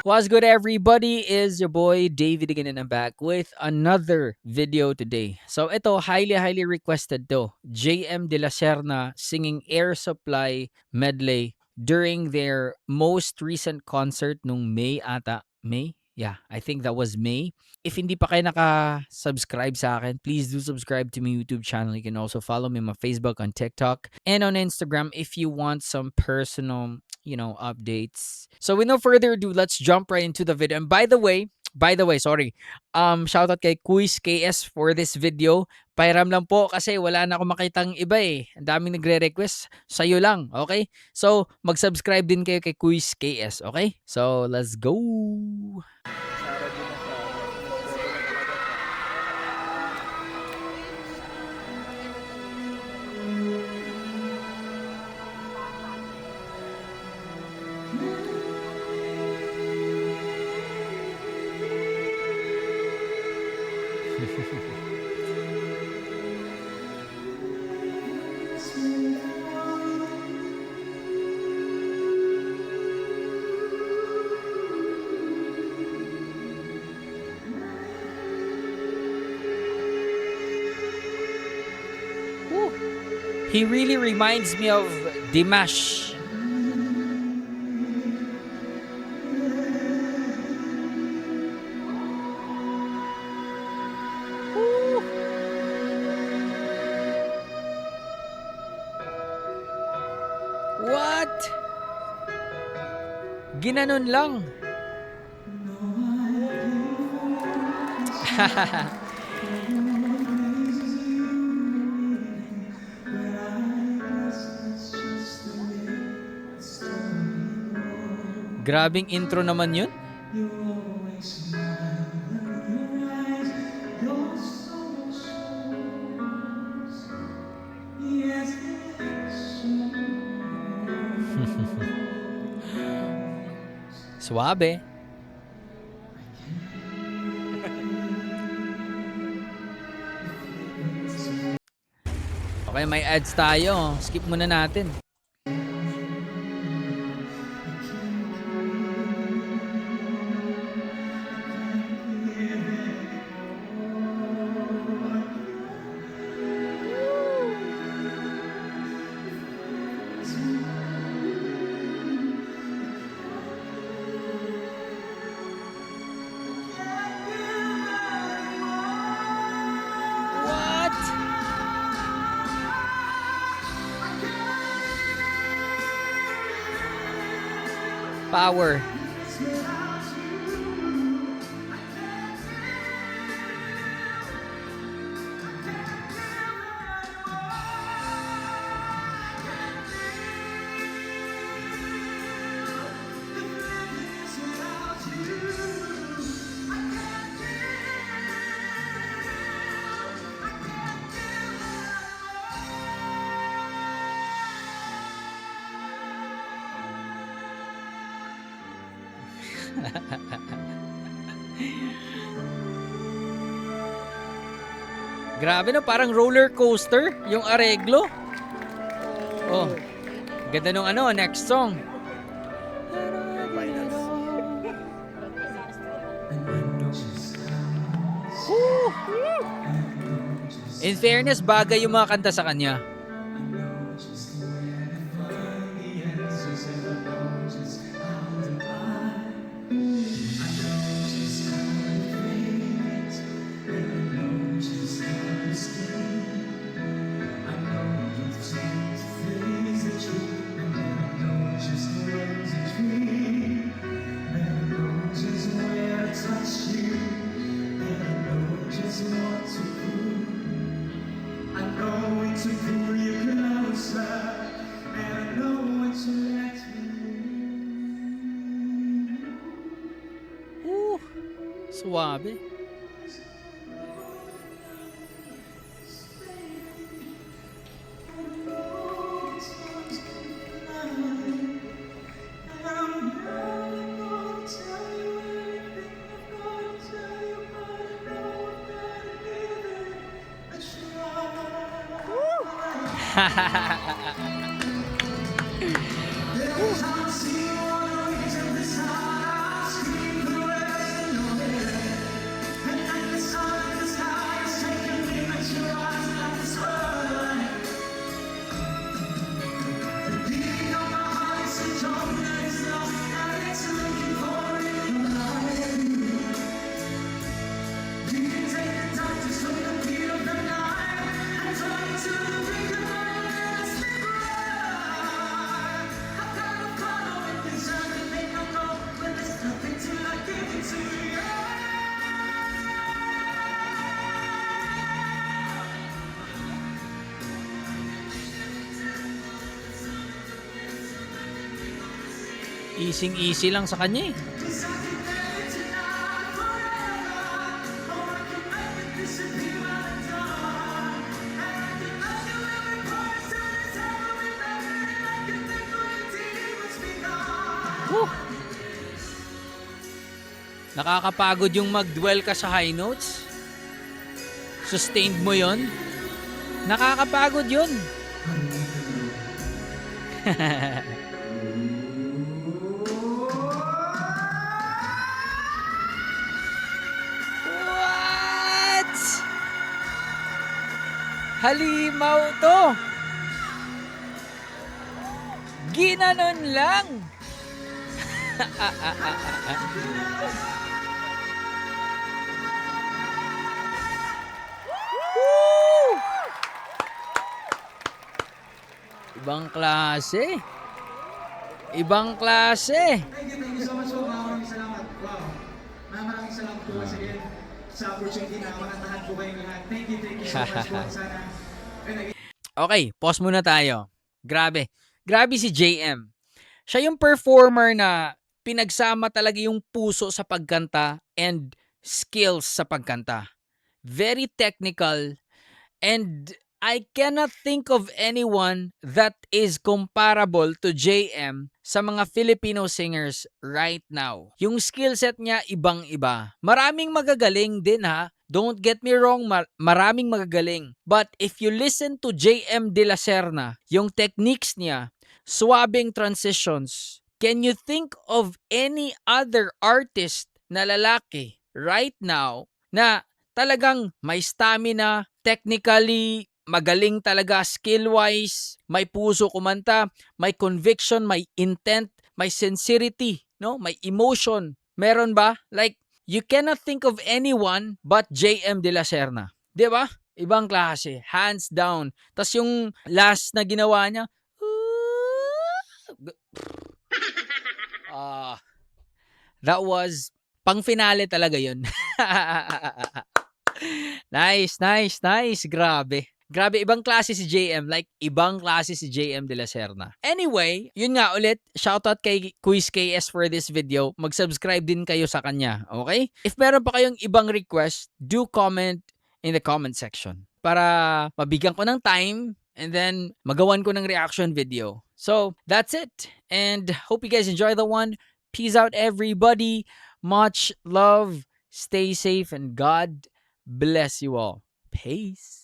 What's good, everybody? Is your boy David again, and I'm back with another video today. So ito, highly requested to. JM De La Serna singing Air Supply medley during their most recent concert nung May ata. May? Yeah, I think that was May. If hindi pa kayo naka-subscribe sa akin, please do subscribe to my YouTube channel. You can also follow me on my Facebook, on TikTok, and on Instagram if you want some personal updates. So with no further ado, let's jump right into the video. And by the way, sorry. Shout out kay Quiz KS for this video. Pairam lang po kasi wala na akong makitang iba eh. Ang daming nagre-request. Sa'yo lang, okay? So, mag-subscribe din kayo kay Quiz KS, okay? So, let's go! He really reminds me of Dimash. Woo! What? Ginanon lang. Grabing intro naman yun. Suabe. Okay, may ads tayo. Skip muna natin. What? Power. Grabe no, parang roller coaster yung areglo. Oh, ganda nung next song. Woo! In fairness, bagay yung mga kanta sa kanya. Suabe. Easy lang sa kanya eh. Woo! Nakakapagod yung mag-dwell ka sa high notes. Sustained mo yon. Nakakapagod yun. What? Halimaw to. Ginanon lang. Woo! Ibang klase. Ibang klase. Thank you so much po. Maraming salamat. Wow. Maraming salamat po once again sa opportunity na makantahan po kayong lahat. Thank you so much po. Sana. Okay, pause muna tayo. Grabe. Grabe si JM. Siya yung performer na pinagsama talaga yung puso sa pagkanta and skills sa pagkanta. Very technical, and I cannot think of anyone that is comparable to JM sa mga Filipino singers right now. Yung skill set niya ibang-iba. Maraming magagaling din ha. Don't get me wrong, maraming magagaling. But if you listen to JM De La Serna, yung techniques niya, swabing transitions, can you think of any other artist na lalaki right now na talagang may stamina, technically magaling talaga skill-wise, may puso kumanta, may conviction, may intent, may sincerity, no? May emotion. Meron ba? Like, you cannot think of anyone but JM De La Serna. 'Di ba? Ibang klase, hands down. Tas yung last na ginawa niya, that was pang finale talaga 'yun. Nice. Grabe. Grabe, ibang klase si JM. Like, ibang klase si JM De La Serna. Anyway, yun nga ulit, shoutout kay Quiz KS for this video. Mag-subscribe din kayo sa kanya, okay? If meron pa kayong ibang request, do comment in the comment section para mabigyan ko ng time and then magawan ko ng reaction video. So, that's it. And hope you guys enjoy the one. Peace out, everybody. Much love. Stay safe and God bless you all. Peace.